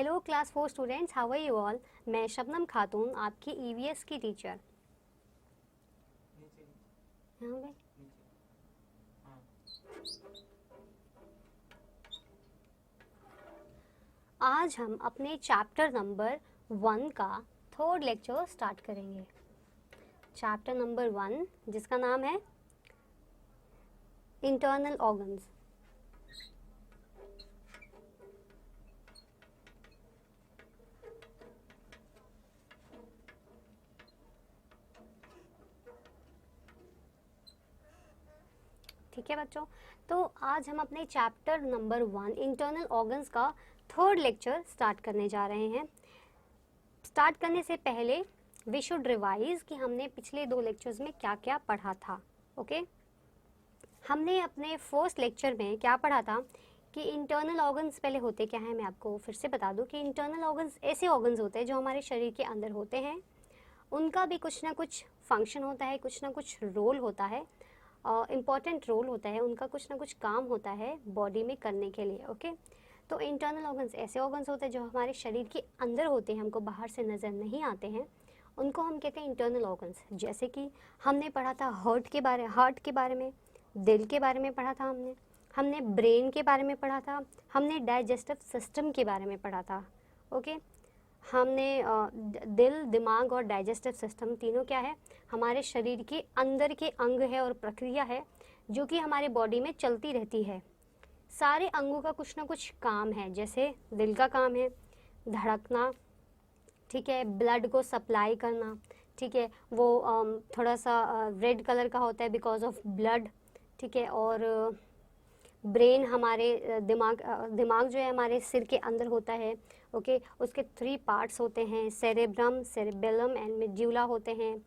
Hello class 4 students, how are you all. मैं शबनम खातून, आपकी EVS की टीचर। यहाँ पे आज हम अपने चैप्टर नंबर 1 का थर्ड लेक्चर स्टार्ट करेंगे। चैप्टर नंबर 1 जिसका नाम है इंटरनल ऑर्गन्स। ठीक है बच्चों, तो आज हम अपने चैप्टर नंबर 1 इंटरनल ऑर्गन्स का थर्ड लेक्चर स्टार्ट करने जा रहे हैं। स्टार्ट करने से पहले वी शुड रिवाइज कि हमने पिछले 2 लेक्चर्स में क्या क्या पढ़ा था। ओके, हमने अपने फर्स्ट लेक्चर में क्या पढ़ा था कि इंटरनल ऑर्गन्स पहले होते क्या हैं। मैं आपको फिर से बता दूं कि इंटरनल ऑर्गन्स ऐसे ऑर्गन्स होते हैं जो हमारे शरीर के अंदर होते हैं। उनका भी कुछ ना कुछ फंक्शन होता है, कुछ ना कुछ रोल होता है, इम्पॉर्टेंट रोल होता है, उनका कुछ ना कुछ काम होता है बॉडी में करने के लिए। ओके, तो इंटरनल ऑर्गन्स ऐसे ऑर्गन्स होते हैं जो हमारे शरीर के अंदर होते हैं, हमको बाहर से नज़र नहीं आते हैं, उनको हम कहते हैं इंटरनल ऑर्गन्स। जैसे कि हमने पढ़ा था हार्ट के बारे में, दिल के बारे में पढ़ा था, हमने ब्रेन के बारे में पढ़ा था, हमने डाइजेस्टिव सिस्टम के बारे में पढ़ा था। ओके, हमने दिल, दिमाग और डाइजेस्टिव सिस्टम तीनों क्या है, हमारे शरीर के अंदर के अंग है और प्रक्रिया है जो कि हमारे बॉडी में चलती रहती है। सारे अंगों का कुछ ना कुछ काम है। जैसे दिल का काम है धड़कना, ठीक है, ब्लड को सप्लाई करना, ठीक है, वो थोड़ा सा रेड कलर का होता है बिकॉज ऑफ ब्लड, ठीक है। और ब्रेन हमारे दिमाग जो है हमारे सिर के अंदर होता है। ओके, उसके 3 पार्ट्स होते हैं, सेरेब्रम, सेरेबेलम एंड मेड्यूला होते हैं,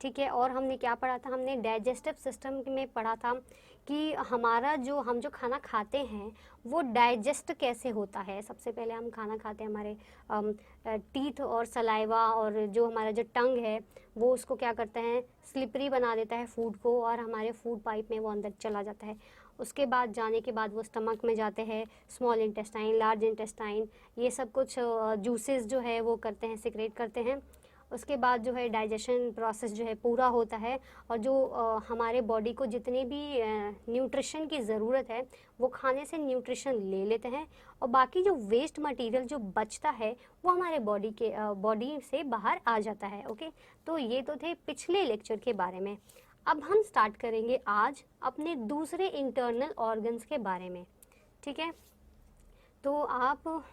ठीक है। और हमने क्या पढ़ा था, हमने डाइजेस्टिव सिस्टम में पढ़ा था कि हम जो खाना खाते हैं वो डाइजेस्ट कैसे होता है। सबसे पहले हम खाना खाते हैं, हमारे टीथ और सलाइवा और जो हमारा जो टंग है वो उसको क्या करता है, स्लिपरी बना देता है फूड को, और हमारे फूड पाइप में वो अंदर चला जाता है। उसके बाद जाने के बाद वो स्टमक में जाते हैं, स्मॉल इंटेस्टाइन, लार्ज इंटेस्टाइन, ये सब कुछ जूसेस जो है वो करते हैं, सिक्रेट करते हैं। उसके बाद जो है डाइजेशन प्रोसेस जो है पूरा होता है, और जो हमारे बॉडी को जितने भी न्यूट्रिशन की ज़रूरत है वो खाने से न्यूट्रिशन ले लेते हैं, और बाकी जो वेस्ट मटेरियल जो बचता है वो हमारे बॉडी से बाहर आ जाता है। ओके, तो ये तो थे पिछले लेक्चर के बारे में। अब हम स्टार्ट करेंगे आज अपने दूसरे इंटरनल ऑर्गन्स के बारे में, ठीक है। तो आप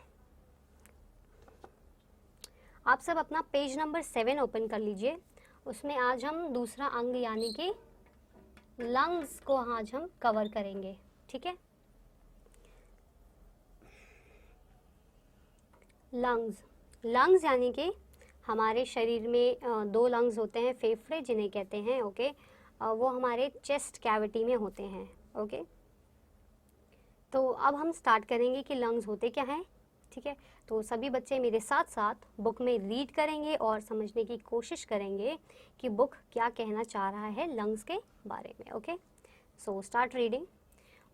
सब अपना पेज नंबर 7 ओपन कर लीजिए। उसमें आज हम दूसरा अंग यानी कि लंग्स को आज हम कवर करेंगे, ठीक है। लंग्स यानी कि हमारे शरीर में 2 लंग्स होते हैं, फेफड़े जिन्हें कहते हैं। ओके, वो हमारे चेस्ट कैविटी में होते हैं। ओके, तो अब हम स्टार्ट करेंगे कि लंग्स होते क्या हैं, ठीक है। तो सभी बच्चे मेरे साथ साथ बुक में रीड करेंगे और समझने की कोशिश करेंगे कि बुक क्या कहना चाह रहा है लंग्स के बारे में। Okay, so start reading.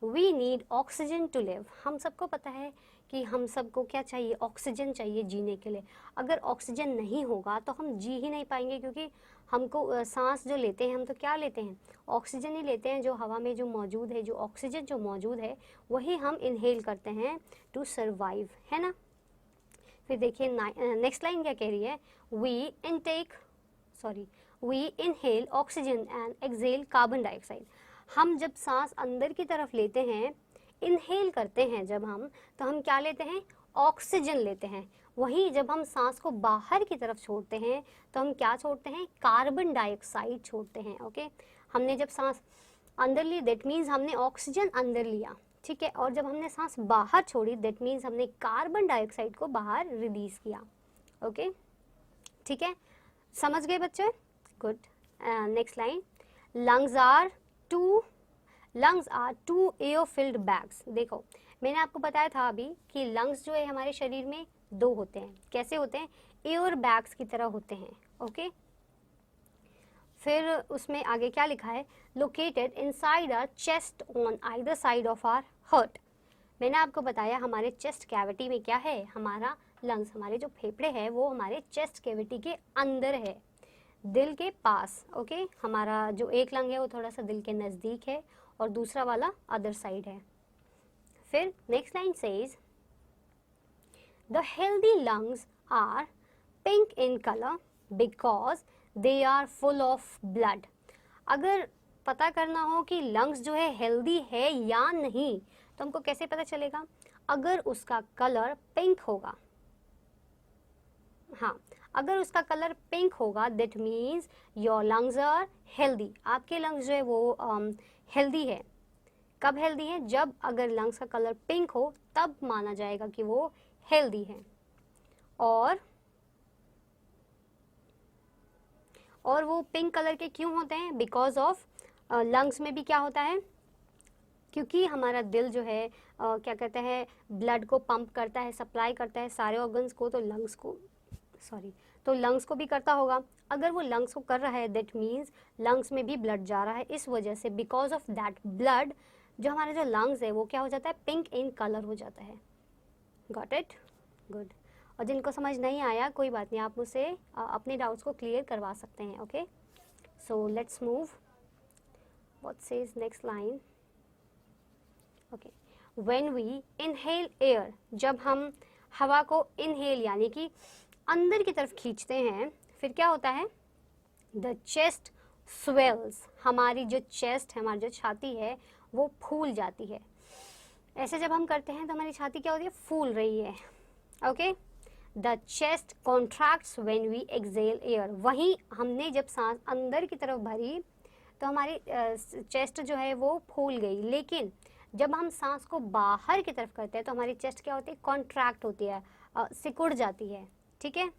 We need oxygen to live. हम सबको पता है कि हम सबको क्या चाहिए, ऑक्सीजन चाहिए जीने के लिए। अगर ऑक्सीजन नहीं होगा तो हम जी ही नहीं पाएंगे, क्योंकि हमको सांस जो लेते हैं हम तो क्या लेते हैं, ऑक्सीजन ही लेते हैं। जो हवा में जो मौजूद है, जो ऑक्सीजन जो मौजूद है वही हम इनहेल करते हैं टू सर्वाइव, है ना। फिर देखिए नेक्स्ट लाइन क्या कह रही है, we inhale oxygen and exhale carbon dioxide. हम जब सांस अंदर की तरफ लेते हैं, इनहेल करते हैं जब हम, तो हम क्या लेते हैं, ऑक्सीजन लेते हैं। वहीं जब हम सांस को बाहर की तरफ छोड़ते हैं तो हम क्या छोड़ते हैं, कार्बन डाइऑक्साइड छोड़ते हैं। ओके, हमने जब सांस अंदर ली दैट मीन्स हमने ऑक्सीजन अंदर लिया, ठीक है, और जब हमने सांस बाहर छोड़ी दैट मीन्स हमने कार्बन डाइऑक्साइड को बाहर रिलीज किया। ओके, ठीक है, समझ गए बच्चे, good. Next line, lungs are two air filled bags. देखो मैंने आपको बताया था अभी कि लंग्स जो है हमारे शरीर में 2 होते हैं। कैसे होते हैं, एयर बैग्स की तरह होते हैं। ओके, फिर उसमें आगे क्या लिखा है, located inside our chest on either side of our heart. मैंने आपको बताया हमारे चेस्ट कैविटी में क्या है, हमारा लंग्स, हमारे जो फेफड़े हैं वो हमारे चेस्ट कैविटी के अंदर है, दिल के पास। ओके, हमारा जो एक लंग है वो थोड़ा सा दिल के नज़दीक है और दूसरा वाला अदर साइड है। फिर next line says the healthy lungs are pink in colour because they are full of blood. अगर पता करना हो कि लंग्स जो है हेल्दी है या नहीं तो हमको कैसे पता चलेगा? अगर उसका कलर पिंक होगा, हाँ, अगर उसका कलर पिंक होगा that means your lungs are healthy, आपके लंग्स जो है वो हेल्दी है। कब हेल्दी है? जब अगर लंग्स का कलर पिंक हो तब माना जाएगा कि वो हेल्दी है। और वो पिंक कलर के क्यों होते हैं? बिकॉज ऑफ लंग्स में भी क्या होता है, क्योंकि हमारा दिल जो है क्या कहते हैं ब्लड को पंप करता है, सप्लाई करता है सारे ऑर्गन्स को, तो लंग्स को भी करता होगा। अगर वो लंग्स को कर रहा है दैट मीन्स लंग्स में भी ब्लड जा रहा है, इस वजह से बिकॉज ऑफ दैट ब्लड जो हमारे जो लंग्स है वो क्या हो जाता है? पिंक इन कलर हो जाता है। Got it? गुड। और जिनको समझ नहीं आया कोई बात नहीं, आप मुझसे अपने डाउट्स को क्लियर करवा सकते हैं। Okay, so let's move. What says next line? Okay, when we inhale air, जब हम हवा को इनहेल यानी कि अंदर की तरफ खींचते हैं, फिर क्या होता है? द चेस्ट स्वेल्स, हमारी जो चेस्ट है, हमारी जो छाती है वो फूल जाती है। ऐसे जब हम करते हैं तो हमारी छाती क्या होती है? फूल रही है। Okay, the chest contracts when we exhale air, वहीं हमने जब सांस अंदर की तरफ भरी तो हमारी चेस्ट जो है वो फूल गई, लेकिन जब हम सांस को बाहर की तरफ करते हैं तो हमारी चेस्ट क्या होती है? कॉन्ट्रैक्ट होती है, सिकुड़ जाती है। ठीक है,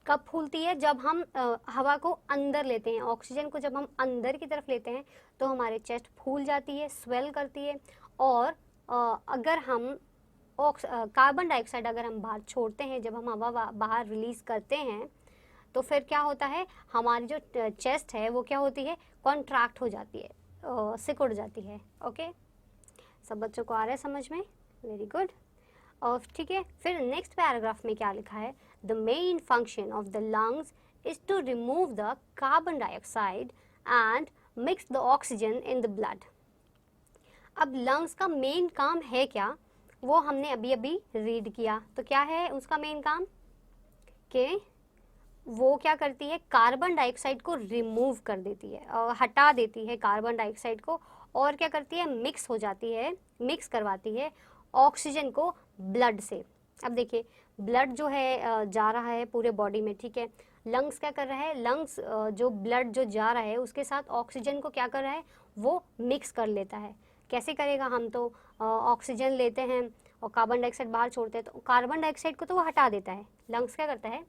कब फूलती है? जब हम हवा को अंदर लेते हैं, ऑक्सीजन को जब हम अंदर की तरफ लेते हैं तो हमारे चेस्ट फूल जाती है, स्वेल करती है। और अगर हम कार्बन डाइऑक्साइड अगर हम बाहर छोड़ते हैं, जब हम हवा बाहर रिलीज करते हैं तो फिर क्या होता है? हमारी जो चेस्ट है वो क्या होती है? कॉन्ट्रैक्ट हो जाती है, सिकुड़ जाती है। ओके, सब बच्चों को आ रहा है समझ में? Very good. और ठीक है, फिर नेक्स्ट पैराग्राफ में क्या लिखा है? The main function of the lungs is to remove the carbon dioxide and mix the oxygen in the blood. अब लंग्स का मेन काम है क्या? वो हमने अभी अभी रीड किया, तो क्या है उसका मेन काम? कि वो क्या करती है? कार्बन डाइऑक्साइड को रिमूव कर देती है, हटा देती है कार्बन डाइऑक्साइड को, और क्या करती है? मिक्स हो जाती है, मिक्स करवाती है ऑक्सीजन को ब्लड से। अब देखिए, ब्लड जो है जा रहा है पूरे बॉडी में, ठीक है, लंग्स क्या कर रहा है? लंग्स जो ब्लड जो जा रहा है उसके साथ ऑक्सीजन को क्या कर रहा है? वो मिक्स कर लेता है। कैसे करेगा? हम तो ऑक्सीजन लेते हैं और कार्बन डाइऑक्साइड बाहर छोड़ते हैं, तो कार्बन डाइऑक्साइड को तो वो हटा देता है। लंग्स क्या करता है?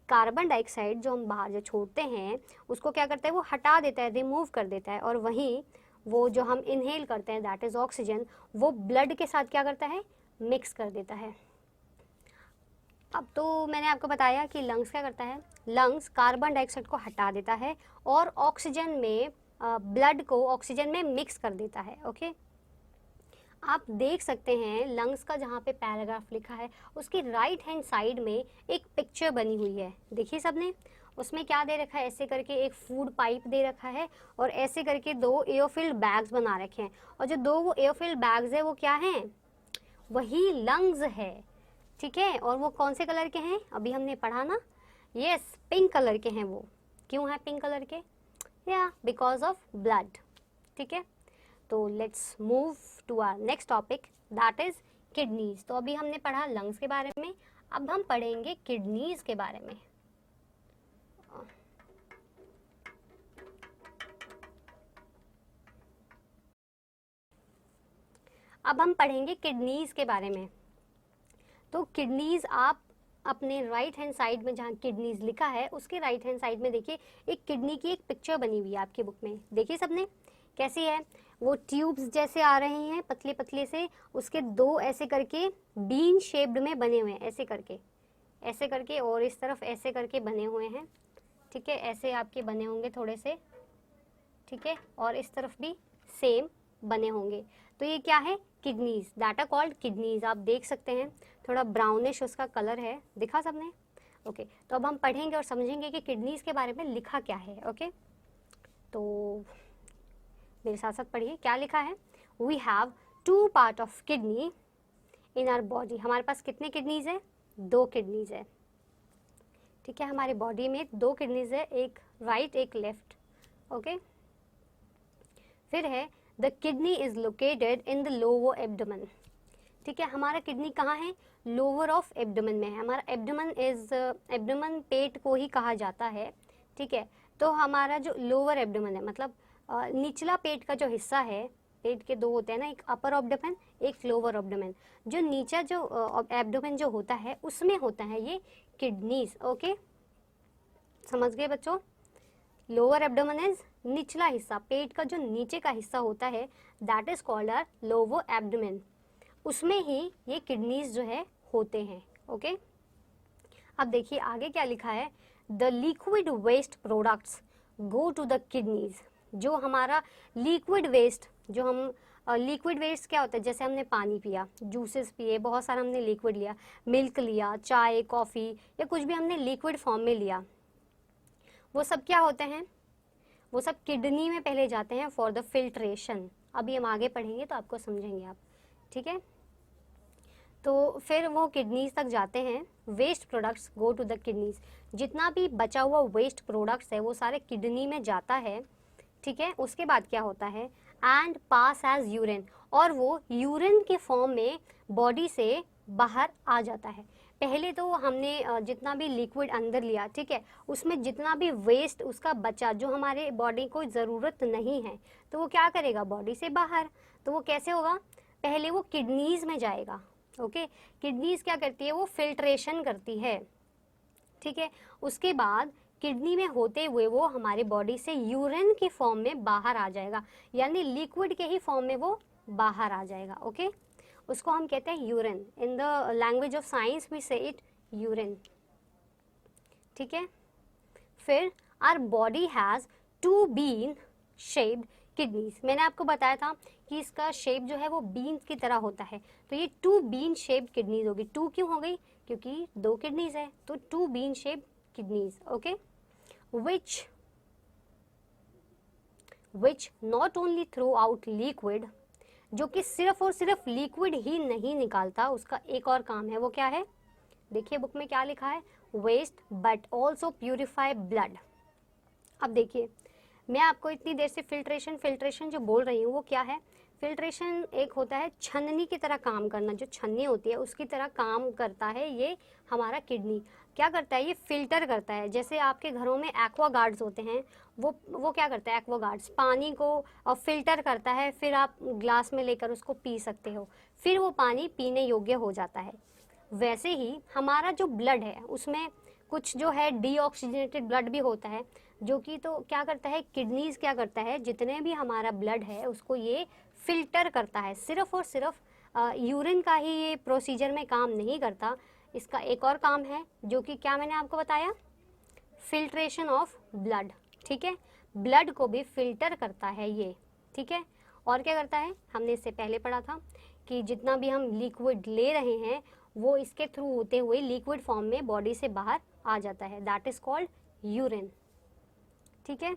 कार्बन डाइऑक्साइड जो हम बाहर जो छोड़ते हैं उसको क्या करता है? वो हटा देता है, रिमूव कर देता है। और वहीं वो जो हम इनहेल करते हैं दैट इज ऑक्सीजन, वो ब्लड के साथ क्या करता है? मिक्स कर देता है। अब तो मैंने आपको बताया कि लंग्स क्या करता है? लंग्स कार्बन डाइऑक्साइड को हटा देता है और ऑक्सीजन में ब्लड को ऑक्सीजन में मिक्स कर देता है। ओके, आप देख सकते हैं लंग्स का जहाँ पे पैराग्राफ लिखा है उसकी राइट हैंड साइड में एक पिक्चर बनी हुई है। देखिए सबने, उसमें क्या दे रखा है? ऐसे करके एक फूड पाइप दे रखा है और ऐसे करके दो एयरफिल्ड बैग्स बना रखे हैं, और जो दो वो एयरफिल्ड बैग्स है वो क्या हैं? वही लंग्स है। ठीक है, और वो कौन से कलर के हैं? अभी हमने पढ़ा ना, यस, पिंक कलर के हैं। वो क्यों है पिंक कलर के? या बिकॉज ऑफ ब्लड। ठीक है, तो let's move to our next topic that is kidneys. तो अभी हमने पढ़ा लंग्स के बारे में, अब हम पढ़ेंगे किडनीज के बारे में। अब हम पढ़ेंगे किडनीज के बारे में। तो किडनीज आप अपने राइट हैंड साइड में जहाँ किडनीज लिखा है उसके राइट हैंड साइड में देखिए एक किडनी की एक पिक्चर बनी हुई है आपकी बुक में। देखिए सबने कैसी है? वो ट्यूब्स जैसे आ रहे हैं पतले पतले से, उसके दो ऐसे करके बीन शेप्ड में बने हुए हैं, ऐसे करके और इस तरफ ऐसे करके बने हुए हैं। ठीक है, ऐसे आपके बने होंगे थोड़े से, ठीक है, और इस तरफ भी सेम बने होंगे। तो ये क्या है? Kidneys, that are called kidneys. आप देख सकते हैं थोड़ा ब्राउनिश उसका कलर है, दिखा सबने? ओके, तो अब हम पढ़ेंगे और समझेंगे कि किडनीज के बारे में लिखा क्या है। ओके, तो मेरे साथ साथ पढ़िए क्या लिखा है। We have 2 part of kidney in our body. हमारे पास कितने किडनीज है? 2 किडनीज है। ठीक है, हमारे बॉडी में 2 किडनीज है, एक राइट एक लेफ्ट। ओके, फिर है the kidney is located in the lower abdomen. ठीक है, हमारा किडनी कहाँ है? लोअर ऑफ एब्डोमेन में है। हमारा एब्डोमेन पेट को ही कहा जाता है। ठीक है, तो हमारा जो लोअर एब्डोमेन है, मतलब निचला पेट का जो हिस्सा है, पेट के 2 होते हैं ना, एक अपर एब्डोमेन एक लोअर एब्डोमेन। जो नीचा जो एब्डोमेन जो होता है उसमें होता है ये किडनीज। ओके, समझ गए बच्चों? लोअर एब्डोमेन इज निचला हिस्सा, पेट का जो नीचे का हिस्सा होता है, that is called our lower abdomen. उसमें ही ये किडनीज जो है होते हैं। ओके, अब देखिए आगे क्या लिखा है। The liquid waste products go to the kidneys. जो हमारा लिक्विड वेस्ट, जो हम लिक्विड वेस्ट क्या होता है? जैसे हमने पानी पिया, जूसेस पिए, बहुत सारा हमने लिक्विड लिया, मिल्क लिया, चाय कॉफ़ी या कुछ भी हमने लिक्विड फॉर्म में लिया, वो सब क्या होते हैं? वो सब किडनी में पहले जाते हैं फॉर द फिल्ट्रेशन। अभी हम आगे पढ़ेंगे तो आपको समझेंगे आप। ठीक है, तो फिर वो किडनीज तक जाते हैं। Waste products go to the kidneys. जितना भी बचा हुआ वेस्ट प्रोडक्ट्स है वो सारे किडनी में जाता है। ठीक है, उसके बाद क्या होता है? एंड पास एज यूरिन, और वो यूरिन के फॉर्म में बॉडी से बाहर आ जाता है। पहले तो हमने जितना भी लिक्विड अंदर लिया, ठीक है, उसमें जितना भी वेस्ट उसका बचा जो हमारे बॉडी को ज़रूरत नहीं है, तो वो क्या करेगा? बॉडी से बाहर। तो वो कैसे होगा? पहले वो किडनीज में जाएगा। ओके, किडनीज क्या करती है? वो फिल्ट्रेशन करती है। ठीक है, उसके बाद किडनी में होते हुए वो हमारे बॉडी से यूरिन के फॉर्म में बाहर आ जाएगा, यानी लिक्विड के ही फॉर्म में वो बाहर आ जाएगा। ओके, उसको हम कहते हैं urine. In the language of science we say it urine. ठीक है, फिर our body has 2 bean shaped kidneys. मैंने आपको बताया था कि इसका शेप जो है वो बीन की तरह होता है, तो ये 2 बीन शेप्ड किडनीज होगी। 2 क्यों हो गई? क्योंकि 2 किडनीज है, तो 2 bean shaped kidneys. Okay, which not only throw out liquid, जो कि सिर्फ और सिर्फ लिक्विड ही नहीं निकालता, उसका एक और काम है। वो क्या है? देखिए बुक में क्या लिखा है। Waste but also purify blood. अब देखिए, मैं आपको इतनी देर से फिल्ट्रेशन जो बोल रही हूँ वो क्या है? फिल्ट्रेशन एक होता है छन्नी की तरह काम करना, जो छन्नी होती है उसकी तरह काम करता है ये हमारा किडनी। क्या करता है? ये फिल्टर करता है। जैसे आपके घरों में एक्वा गार्ड्स होते हैं, वो क्या करता है? एक्वा गार्ड्स पानी को फिल्टर करता है, फिर आप ग्लास में लेकर उसको पी सकते हो, फिर वो पानी पीने योग्य हो जाता है। वैसे ही हमारा जो ब्लड है उसमें कुछ जो है डीऑक्सीजनेटेड ब्लड भी होता है, जो कि तो क्या करता है? किडनीज क्या करता है? जितने भी हमारा ब्लड है उसको ये फिल्टर करता है। सिर्फ और सिर्फ यूरिन का ही ये प्रोसीजर में काम नहीं करता, इसका एक और काम है जो कि क्या मैंने आपको बताया? Filtration of blood. ठीक है, ब्लड को भी फिल्टर करता है ये। ठीक है, और क्या करता है? हमने इससे पहले पढ़ा था कि जितना भी हम लिक्विड ले रहे हैं वो इसके थ्रू होते हुए लिक्विड फॉर्म में बॉडी से बाहर आ जाता है, दैट इज कॉल्ड यूरिन। ठीक है,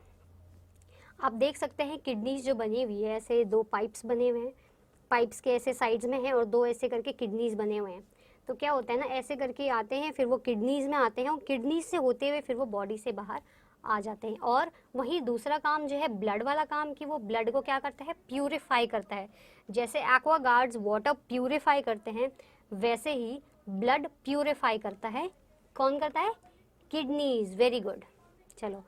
आप देख सकते हैं किडनीज जो बनी हुई है, ऐसे 2 पाइप्स बने हुए हैं, पाइप्स के ऐसे साइड्स में हैं और 2 ऐसे करके किडनीज बने हुए हैं। तो क्या होता है ना, ऐसे करके आते हैं, फिर वो किडनीज में आते हैं और किडनीज से होते हुए फिर वो बॉडी से बाहर आ जाते हैं। और वहीं दूसरा काम जो है ब्लड वाला काम, कि वो ब्लड को क्या करता है? प्यूरिफाई करता है। जैसे एक्वा गार्ड्स वाटर प्यूरिफाई करते हैं, वैसे ही ब्लड प्यूरिफाई करता है। कौन करता है? किडनीज। Very good. चलो,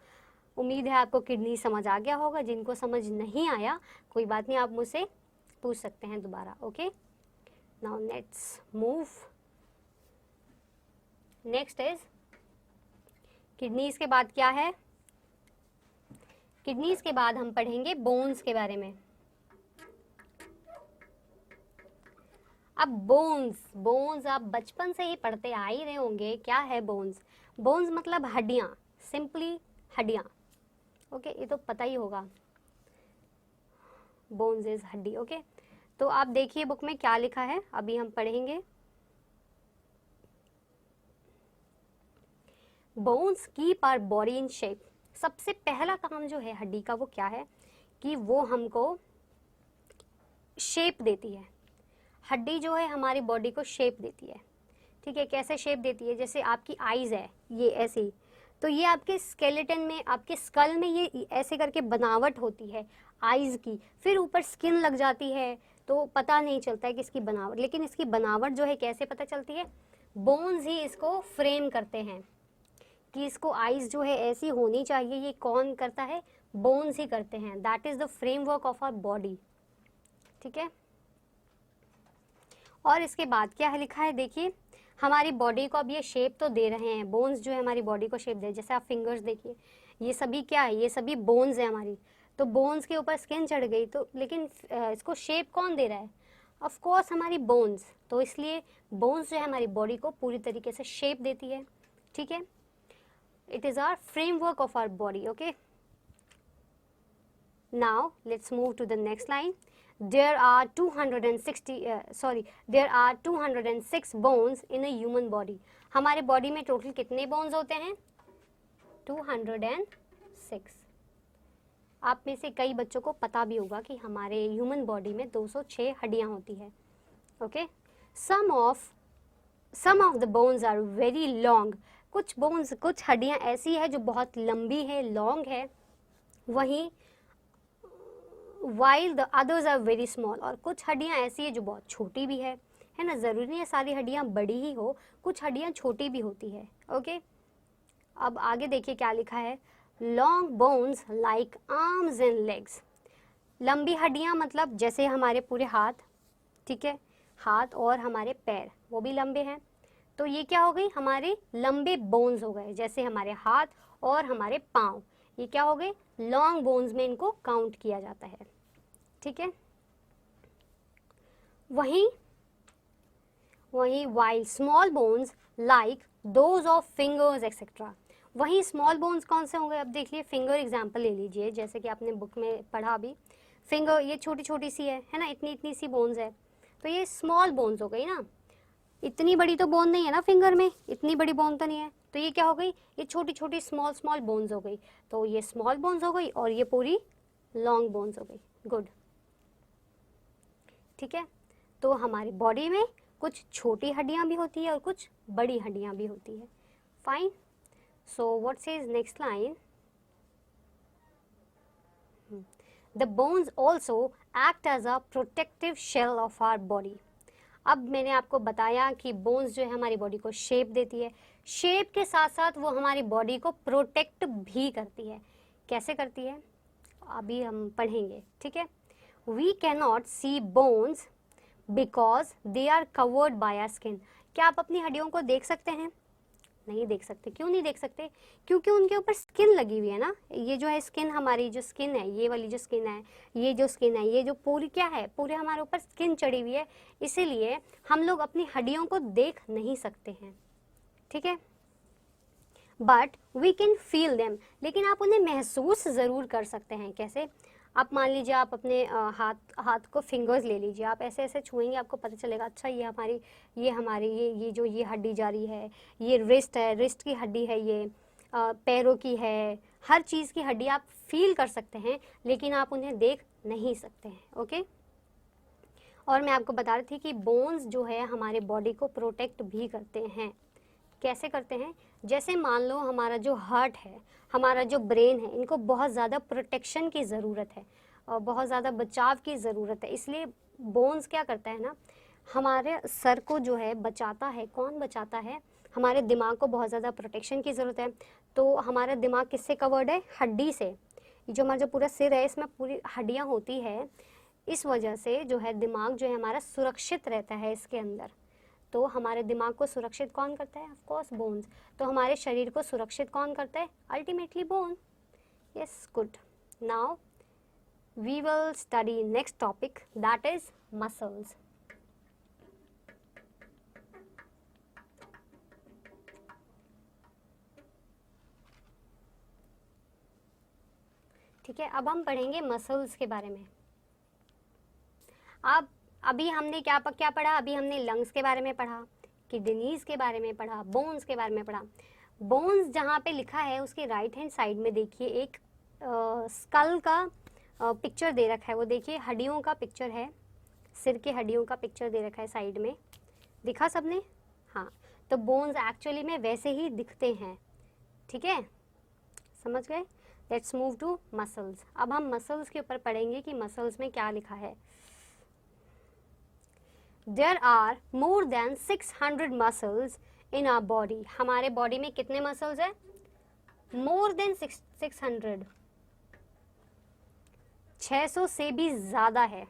उम्मीद है आपको किडनी समझ आ गया होगा। जिनको समझ नहीं आया कोई बात नहीं, आप मुझसे पूछ सकते हैं दोबारा। Okay, now let's move. Next is kidneys के बाद क्या है? किडनीज के बाद हम पढ़ेंगे बोन्स के बारे में। अब बोन्स आप बचपन से ही पढ़ते आ ही रहे होंगे। क्या है बोन्स? बोन्स मतलब हड्डियां, सिंपली हड्डियां। ओके, ये तो पता ही होगा, बोन्स इज हड्डी। ओके, तो आप देखिए बुक में क्या लिखा है, अभी हम पढ़ेंगे। Bones keep our body in shape. सबसे पहला काम जो है हड्डी का वो क्या है कि वो हमको शेप देती है। हड्डी जो है हमारी बॉडी को शेप देती है, ठीक है। कैसे शेप देती है? जैसे आपकी आईज है ये ऐसी, तो ये आपके स्केलेटन में, आपके स्कल में ये ऐसे करके बनावट होती है आईज की, फिर ऊपर स्किन लग जाती है तो पता नहीं चलता है कि इसकी बनावट, लेकिन इसकी बनावट जो है कैसे पता चलती है? बोन्स ही इसको फ्रेम करते हैं कि इसको आईज जो है ऐसी होनी चाहिए। ये कौन करता है? बोन्स ही करते हैं। That is the framework of our body, ठीक है। और इसके बाद क्या है लिखा है, देखिए हमारी बॉडी को अब ये शेप तो दे रहे हैं, बोन्स जो है हमारी बॉडी को शेप दे। जैसे आप फिंगर्स देखिए, ये सभी क्या है? ये सभी बोन्स है हमारी। तो बोन्स के ऊपर स्किन चढ़ गई, तो लेकिन इसको शेप कौन दे रहा है? ऑफ कोर्स हमारी बोन्स। तो इसलिए बोन्स जो है हमारी बॉडी को पूरी तरीके से शेप देती है, ठीक है। It is our framework of our body, okay. Now let's move to the next line. there are 206 bones in a human body। हमारे बॉडी में टोटल कितने बोन्स होते हैं? 206। आप में से कई बच्चों को पता भी होगा कि हमारे ह्यूमन बॉडी में 206 हड्डियां होती है, ओके। Some of the bones are very long. कुछ हड्डियां ऐसी है जो बहुत लंबी है, लॉन्ग है, वहीं while the others are very small। और कुछ हड्डियां ऐसी है जो बहुत छोटी भी है ना। ज़रूरी नहीं है सारी हड्डियां बड़ी ही हो, कुछ हड्डियां छोटी भी होती है, ओके। अब आगे देखिए क्या लिखा है, long bones like arms and legs. लंबी हड्डियां मतलब जैसे हमारे पूरे हाथ, ठीक है, हाथ और हमारे पैर वो भी लंबे हैं। तो ये क्या हो गई? हमारे लंबे बोन्स हो गए। जैसे हमारे हाथ और हमारे पाँव, ये क्या हो गए? लॉन्ग बोन्स में इनको काउंट किया जाता है, ठीक है। वहीं while small bones like those of fingers etcetera. वहीं स्मॉल बोन्स कौन से होंगे? अब देख लिए, फिंगर एग्जाम्पल ले लीजिए, जैसे कि आपने बुक में पढ़ा अभी। फिंगर ये छोटी छोटी सी है ना, इतनी इतनी सी बोन्स है, तो ये स्मॉल बोन्स हो गई ना। इतनी बड़ी तो बोन नहीं है ना फिंगर में, इतनी बड़ी बोन तो नहीं है, तो ये क्या हो गई? ये छोटी छोटी स्मॉल बोन्स हो गई। तो ये स्मॉल बोन्स हो गई और ये पूरी लॉन्ग बोन्स हो गई। गुड, ठीक है। तो हमारी बॉडी में कुछ छोटी हड्डियां भी होती है और कुछ बड़ी हड्डियां भी होती है। Fine. So what says next line, the bones also act as a protective shell of our body. अब मैंने आपको बताया कि बोन्स जो है हमारी बॉडी को शेप देती है, शेप के साथ साथ वो हमारी बॉडी को प्रोटेक्ट भी करती है। कैसे करती है अभी हम पढ़ेंगे, ठीक है। We can not see bones because they are covered by our skin. क्या आप अपनी हड्डियों को देख सकते हैं? नहीं देख सकते। क्यों नहीं देख सकते? क्योंकि उनके ऊपर स्किन लगी हुई है ना। ये जो है स्किन, हमारी जो स्किन है, ये वाली जो स्किन है, ये जो स्किन है, ये जो पूरी क्या है, पूरे हमारे ऊपर स्किन चढ़ी हुई है, इसीलिए हम लोग अपनी हड्डियों को देख नहीं सकते हैं, ठीक है। But we can feel them, लेकिन आप उन्हें महसूस ज़रूर कर सकते हैं। कैसे? आप मान लीजिए, आप अपने हाथ को फिंगर्स ले लीजिए, आप ऐसे ऐसे छुएंगे, आपको पता चलेगा अच्छा ये हमारी ये जो ये हड्डी जा रही है, ये रिस्ट है, रिस्ट की हड्डी है, ये पैरों की है, हर चीज़ की हड्डी आप फील कर सकते हैं, लेकिन आप उन्हें देख नहीं सकते हैं, ओके। और मैं आपको बता रही थी कि बोन्स जो है हमारे बॉडी को प्रोटेक्ट भी करते हैं। कैसे करते हैं? जैसे मान लो हमारा जो हार्ट है, हमारा जो ब्रेन है, इनको बहुत ज़्यादा प्रोटेक्शन की ज़रूरत है और बहुत ज़्यादा बचाव की ज़रूरत है। इसलिए बोन्स क्या करता है ना, हमारे सर को जो है बचाता है। कौन बचाता है? हमारे दिमाग को बहुत ज़्यादा प्रोटेक्शन की ज़रूरत है। तो हमारा दिमाग किससे कवर्ड है? हड्डी से। जो हमारा जो पूरा सिर है, इसमें पूरी हड्डियाँ होती है, इस वजह से जो है दिमाग जो है हमारा सुरक्षित रहता है इसके अंदर। तो हमारे दिमाग को सुरक्षित कौन करता है? Of course bones. तो हमारे शरीर को सुरक्षित कौन करता है? Ultimately bone. Yes, good. Now we will study next topic, that is muscles. ठीक है, अब हम पढ़ेंगे मसल्स के बारे में। अब अभी हमने क्या पढ़ा? अभी हमने लंग्स के बारे में पढ़ा, किडनीज के बारे में पढ़ा, बोन्स के बारे में पढ़ा। बोन्स जहाँ पे लिखा है उसके राइट हैंड साइड में देखिए एक स्कल का पिक्चर दे रखा है, वो देखिए हड्डियों का पिक्चर है, सिर के हड्डियों का पिक्चर दे रखा है साइड में, दिखा सबने? हाँ, तो बोन्स एक्चुअली में वैसे ही दिखते हैं, ठीक है, समझ गए? Let's move to muscles. अब हम मसल्स के ऊपर पढ़ेंगे कि मसल्स में क्या लिखा है। There are more than 600 muscles in our body. हमारे बॉडी में कितने मसल्स है? More than 600, 600 से भी ज़्यादा है,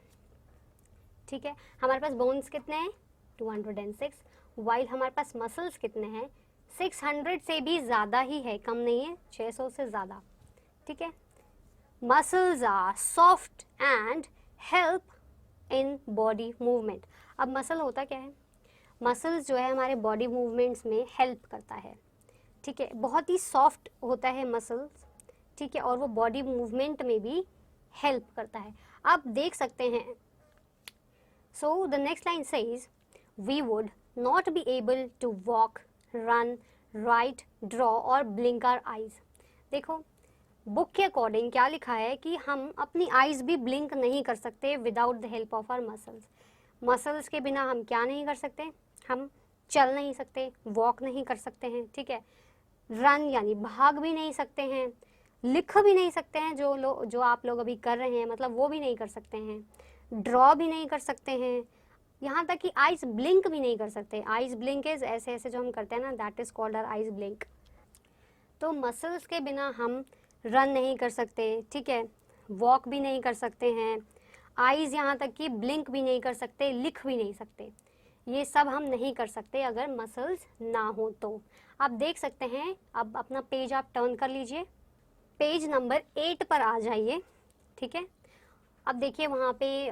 ठीक है। हमारे पास बोन्स कितने हैं? 206, वाइल हमारे पास मसल्स कितने हैं? 600 से भी ज़्यादा ही है, कम नहीं है, 600 से ज़्यादा, ठीक है। Muscles are soft and help in body movement. अब मसल होता क्या है? मसल्स जो है हमारे बॉडी मूवमेंट्स में हेल्प करता है, ठीक है, बहुत ही सॉफ्ट होता है मसल्स, ठीक है, और वो बॉडी मूवमेंट में भी हेल्प करता है। आप देख सकते हैं, so the next line says we would not be able to walk, run, write, draw और ब्लिंक आवर आईज। देखो बुक के अकॉर्डिंग क्या लिखा है कि हम अपनी आईज भी ब्लिंक नहीं कर सकते without the help of our muscles. Muscles के बिना हम क्या नहीं कर सकते? हम चल नहीं सकते, वॉक नहीं कर सकते हैं, ठीक है, रन यानी भाग भी नहीं सकते हैं, लिख भी नहीं सकते हैं, जो आप लोग अभी कर रहे हैं, मतलब वो भी नहीं कर सकते हैं, ड्रॉ भी नहीं कर सकते हैं, यहाँ तक कि आइज ब्लिंक भी नहीं कर सकते। आइज ब्लिंक इज ऐसे ऐसे जो हम करते हैं ना, that is called our eyes blink. तो मसल्स के बिना हम रन नहीं कर सकते, ठीक है, वॉक भी नहीं कर सकते हैं, आइज यहाँ तक कि ब्लिंक भी नहीं कर सकते, लिख भी नहीं सकते, ये सब हम नहीं कर सकते अगर मसल्स ना हो तो। आप देख सकते हैं, अब अपना पेज आप टर्न कर लीजिए, पेज नंबर 8 पर आ जाइए, ठीक है। अब देखिए वहाँ पे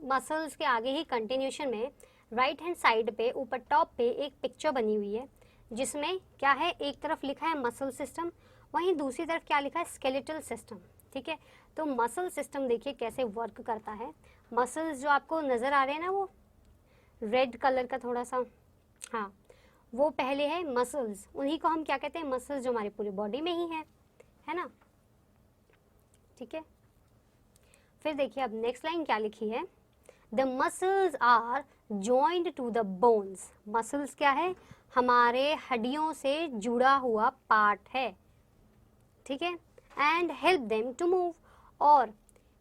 मसल्स के आगे ही कंटिन्यूशन में राइट हैंड साइड पे ऊपर टॉप पे एक पिक्चर बनी हुई है, जिसमें क्या है, एक तरफ लिखा है मसल सिस्टम, वहीं दूसरी तरफ क्या लिखा है? स्केलेटल सिस्टम, ठीक है। तो मसल सिस्टम देखिए कैसे वर्क करता है। मसल्स जो आपको नज़र आ रहे हैं ना, वो रेड कलर का थोड़ा सा, हाँ, वो पहले है मसल्स, उन्हीं को हम क्या कहते हैं? मसल्स, जो हमारी पूरी बॉडी में ही है ना, ठीक है। फिर देखिए अब नेक्स्ट लाइन क्या लिखी है, the muscles are joined to the bones. Muscles क्या है? हमारे हड्डियों से जुड़ा हुआ पार्ट है, ठीक है, and help them to move, और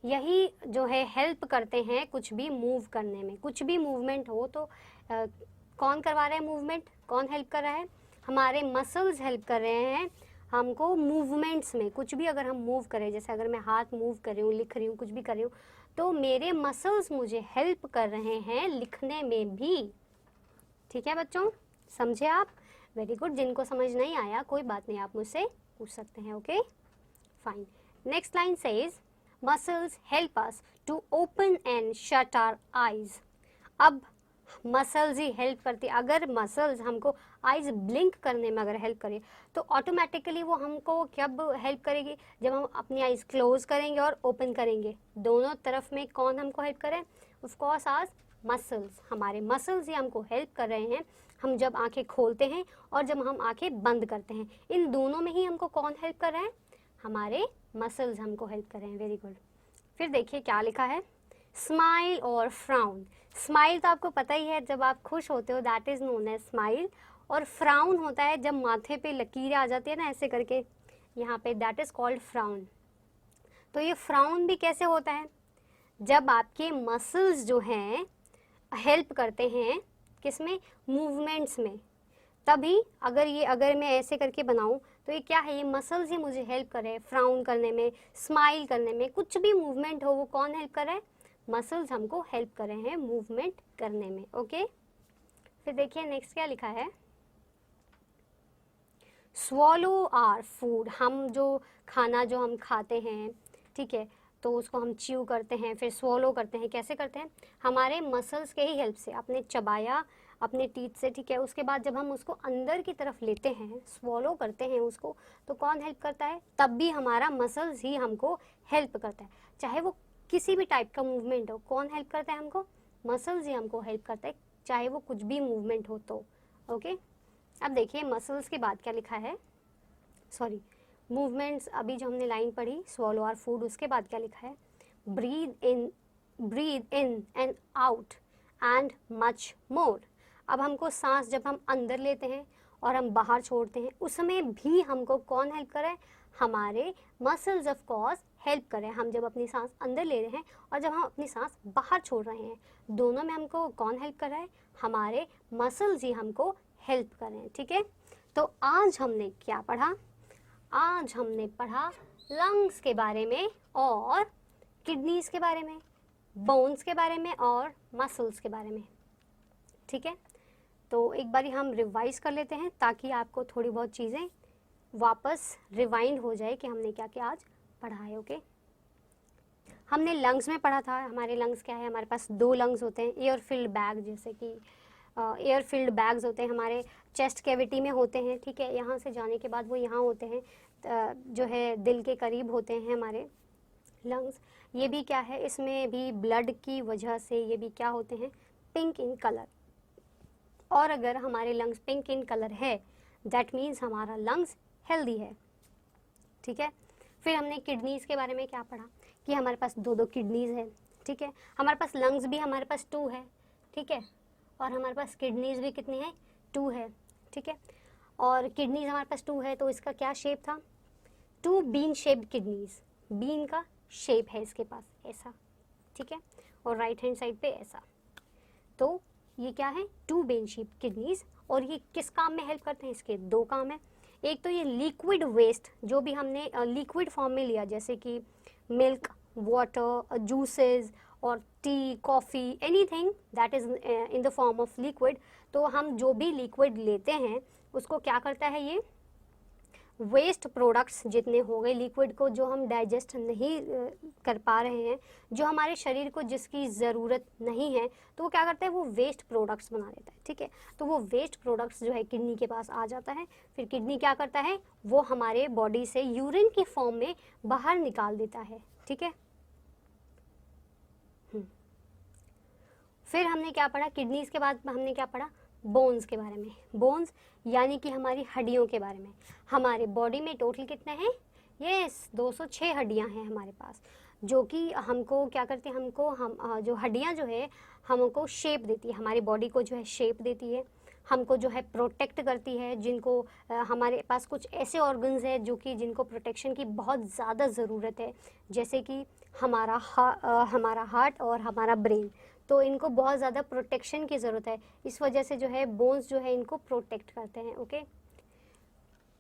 यही जो है हेल्प करते हैं कुछ भी मूव करने में। कुछ भी मूवमेंट हो तो कौन करवा रहा है मूवमेंट? कौन हेल्प कर रहा है? हमारे मसल्स हेल्प कर रहे हैं हमको मूवमेंट्स में। कुछ भी अगर हम मूव करें, जैसे अगर मैं हाथ मूव कर रही हूँ, लिख रही हूँ, कुछ भी कर रही हूँ, तो मेरे मसल्स मुझे हेल्प कर रहे हैं लिखने में भी, ठीक है बच्चों, समझे आप? Very good. जिनको समझ नहीं आया कोई बात नहीं, आप मुझसे पूछ सकते हैं, okay fine. Next line says muscles help us to open and shut our eyes. अब मसल्स ही हेल्प करती है। अगर मसल्स हमको आईज ब्लिंक करने में अगर हेल्प करे तो ऑटोमेटिकली वो हमको कब हेल्प करेगी? जब हम अपनी आईज क्लोज करेंगे और ओपन करेंगे, दोनों तरफ में कौन हमको हेल्प करे? ऑफ कोर्स आज मसल्स। हमारे मसल्स ही हमको हेल्प कर रहे हैं, हम जब आंखें खोलते हैं और जब हम आंखें बंद करते हैं, इन दोनों में ही हमको कौन हेल्प कर रहे हैं? हमारे मसल्स हमको हेल्प कर रहे हैं। Very good. फिर देखिए क्या लिखा है, स्माइल और फ्राउन। स्माइल तो आपको पता ही है, जब आप खुश होते हो, that is known as smile, और फ्राउन होता है जब माथे पे लकीरें आ जाती है ना ऐसे करके यहाँ पे, दैट इज कॉल्ड फ्राउन। तो ये फ्राउन भी कैसे होता है? जब आपके मसल्स जो हैं हेल्प करते हैं किसमें? मूवमेंट्स में। तभी अगर मैं ऐसे करके बनाऊं तो ये क्या है? ये मसल्स ही मुझे हेल्प कर रहे हैं फ्राउन करने में, स्माइल करने में, कुछ भी मूवमेंट हो वो कौन हेल्प कर रहा है? मसल्स हमको हेल्प कर रहे हैं मूवमेंट करने में, ओके। फिर देखिए नेक्स्ट क्या लिखा है, स्वॉलो आवर फूड। हम जो खाना जो हम खाते हैं, ठीक है, तो उसको हम च्यू करते हैं, फिर स्वॉलो करते हैं। कैसे करते हैं? हमारे मसल्स के ही हेल्प से। आपने चबाया अपने टीथ से, ठीक है, उसके बाद जब हम उसको अंदर की तरफ लेते हैं, स्वॉलो करते हैं उसको, तो कौन हेल्प करता है? तब भी हमारा मसल्स ही हमको हेल्प करता है। चाहे वो किसी भी टाइप का मूवमेंट हो, कौन हेल्प करता है हमको? मसल्स ही हमको हेल्प करता है, चाहे वो कुछ भी मूवमेंट हो तो, ओके। अब देखिए मसल्स के बाद क्या लिखा है, सॉरी मूवमेंट्स, अभी जो हमने लाइन पढ़ी स्वॉलो आवर फूड, उसके बाद क्या लिखा है, breathe in and out and much more. अब हमको सांस जब हम अंदर लेते हैं और हम बाहर छोड़ते हैं, उसमें भी हमको कौन हेल्प करे, हमारे मसल्स ऑफ कोर्स हेल्प करें। हम जब अपनी सांस अंदर ले रहे हैं और जब हम अपनी सांस बाहर छोड़ रहे हैं, दोनों में हमको कौन हेल्प कर रहा है, हमारे मसल्स ही हमको हेल्प कर रहे हैं। ठीक है, तो आज हमने क्या पढ़ा, आज हमने पढ़ा लंग्स के बारे में और किडनीज के बारे में, बोन्स के बारे में और मसल्स के बारे में। ठीक है, तो एक बारी हम रिवाइज कर लेते हैं ताकि आपको थोड़ी बहुत चीज़ें वापस रिवाइंड हो जाए कि हमने क्या क्या आज पढ़ा है। ओके, हमने लंग्स में पढ़ा था, हमारे लंग्स क्या है, हमारे पास 2 लंग्स होते हैं, एयर फिल्ड बैग, जैसे कि एयर फिल्ड बैग्स होते हैं हमारे चेस्ट कैविटी में होते हैं। ठीक है, यहाँ से जाने के बाद वो यहाँ होते हैं, जो है दिल के करीब होते हैं हमारे लंग्स। ये भी क्या है, इसमें भी ब्लड की वजह से ये भी क्या होते हैं, पिंक इन कलर। और अगर हमारे लंग्स पिंक इन कलर है, दैट मीन्स हमारा लंग्स हेल्दी है। ठीक है, फिर हमने किडनीज के बारे में क्या पढ़ा कि हमारे पास 2 किडनीज है। ठीक है, हमारे पास लंग्स भी हमारे पास 2 है। ठीक है, और हमारे पास किडनीज भी कितनी है, 2 है। ठीक है, और किडनीज हमारे पास 2 है, तो इसका क्या शेप था, 2 बीन शेप्ड किडनीज, बीन का शेप है इसके पास ऐसा। ठीक है, और राइट हैंड साइड पे ऐसा। तो ये क्या है, 2 बीन शेप्ड किडनीज। और ये किस काम में हेल्प करते हैं, इसके 2 काम है। एक तो ये लिक्विड वेस्ट जो भी हमने लिक्विड फॉर्म में लिया, जैसे कि मिल्क, वाटर, जूसेस और T, coffee, anything that is in the form of liquid, तो हम जो भी लिक्विड लेते हैं उसको क्या करता है, ये वेस्ट प्रोडक्ट्स जितने हो गए लिक्विड को जो हम डाइजेस्ट नहीं कर पा रहे हैं, जो हमारे शरीर को जिसकी ज़रूरत नहीं है, तो वो क्या करता है, वो वेस्ट प्रोडक्ट्स बना देता है। ठीक है, तो वो वेस्ट प्रोडक्ट्स जो है किडनी के पास आ जाता है। फिर किडनी क्या करता है, वो हमारे बॉडी से यूरिन की फॉर्म में बाहर निकाल देता है। ठीक है, फिर हमने क्या पढ़ा, किडनीज के बाद हमने क्या पढ़ा, बोन्स के बारे में। बोन्स यानी कि हमारी हड्डियों के बारे में। हमारे बॉडी में टोटल कितने हैं, यस 206 हड्डियां हैं हमारे पास, जो कि हमको क्या करते हैं, हमको हम जो हड्डियां जो है हमको शेप देती है, हमारी बॉडी को जो है शेप देती है, हमको जो है प्रोटेक्ट करती है। जिनको हमारे पास कुछ ऐसे ऑर्गन्स हैं जो कि जिनको प्रोटेक्शन की बहुत ज़्यादा ज़रूरत है, जैसे कि हमारा हार्ट और हमारा ब्रेन, तो इनको बहुत ज़्यादा प्रोटेक्शन की ज़रूरत है। इस वजह से जो है बोन्स जो है इनको प्रोटेक्ट करते हैं। ओके,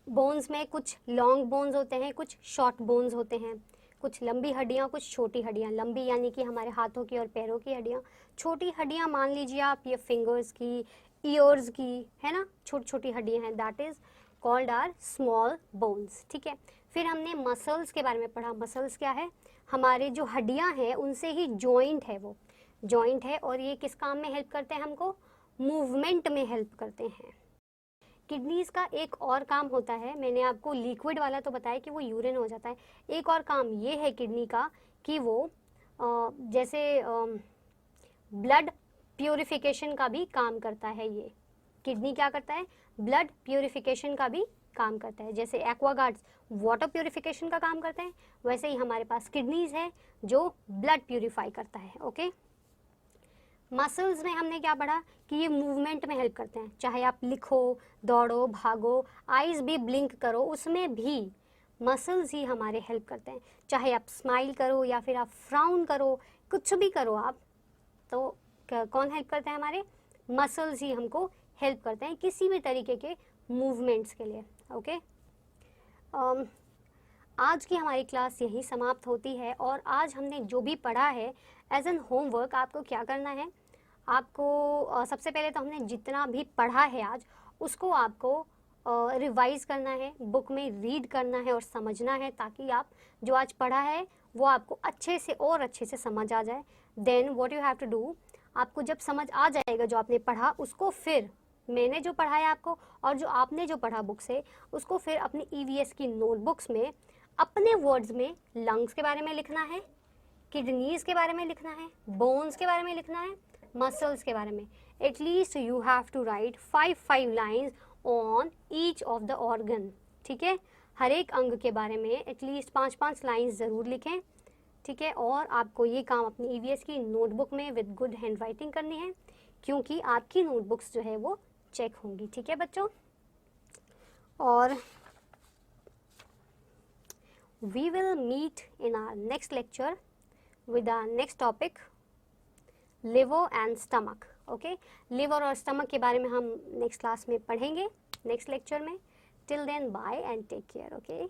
बोन्स में कुछ लॉन्ग बोन्स होते हैं, कुछ शॉर्ट बोन्स होते हैं, कुछ लंबी हड्डियाँ, कुछ छोटी हड्डियाँ। लंबी यानी कि हमारे हाथों की और पैरों की हड्डियाँ, छोटी हड्डियाँ मान लीजिए आप ये फिंगर्स की, ईयर्स की, है ना, छोटी छोटी हड्डियाँ हैं, that is called our small bones. ठीक है, फिर हमने मसल्स के बारे में पढ़ा। मसल्स क्या है, हमारे जो हड्डियाँ हैं उनसे ही जॉइंट है, वो जॉइंट है, और ये किस काम में हेल्प करते हैं, हमको मूवमेंट में हेल्प करते हैं। किडनीज का एक और काम होता है, मैंने आपको लिक्विड वाला तो बताया कि वो यूरिन हो जाता है, एक और काम ये है किडनी का कि वो जैसे ब्लड प्यूरिफिकेशन का भी काम करता है। ये किडनी क्या करता है, ब्लड प्यूरिफिकेशन का भी काम करता है। जैसे एक्वागार्ड्स वाटर प्यूरिफिकेशन का काम करते हैं, वैसे ही हमारे पास किडनीज है जो ब्लड प्यूरिफाई करता है। ओके, मसल्स में हमने क्या पढ़ा कि ये मूवमेंट में हेल्प करते हैं, चाहे आप लिखो, दौड़ो, भागो, आइज़ भी ब्लिंक करो, उसमें भी मसल्स ही हमारे हेल्प करते हैं। चाहे आप स्माइल करो या फिर आप फ्राउन करो, कुछ भी करो आप, तो कौन हेल्प करते हैं, हमारे मसल्स ही हमको हेल्प करते हैं किसी भी तरीके के मूवमेंट्स के लिए। ओके, आज की हमारी क्लास यही समाप्त होती है, और आज हमने जो भी पढ़ा है एज एन होमवर्क आपको क्या करना है, आपको सबसे पहले तो हमने जितना भी पढ़ा है आज उसको आपको रिवाइज करना है, बुक में रीड करना है और समझना है, ताकि आप जो आज पढ़ा है वो आपको अच्छे से और अच्छे से समझ आ जाए। Then what you have to do, आपको जब समझ आ जाएगा जो आपने पढ़ा, उसको फिर मैंने जो पढ़ाया आपको और जो आपने जो पढ़ा बुक से, उसको फिर अपनी EVS की नोटबुक्स में अपने वर्ड्स में लंग्स के बारे में लिखना है, किडनीज के बारे में लिखना है, बोन्स के बारे में लिखना है, मसल्स के बारे में। At least you have to write 5 lines on each of the organ, ठीक है, हर एक अंग के बारे में एटलीस्ट 5-5 लाइन्स ज़रूर लिखें, ठीक है। और आपको ये काम अपनी ईवीएस की नोटबुक में विद गुड हैंड राइटिंग करनी है, क्योंकि आपकी नोटबुक्स जो है वो चेक होंगी, ठीक है बच्चों। और we will meet in our next lecture with our next topic liver and stomach, okay. Liver और स्टमक के बारे में हम नेक्स्ट क्लास में पढ़ेंगे, नेक्स्ट लेक्चर में। Till then bye and take care, okay.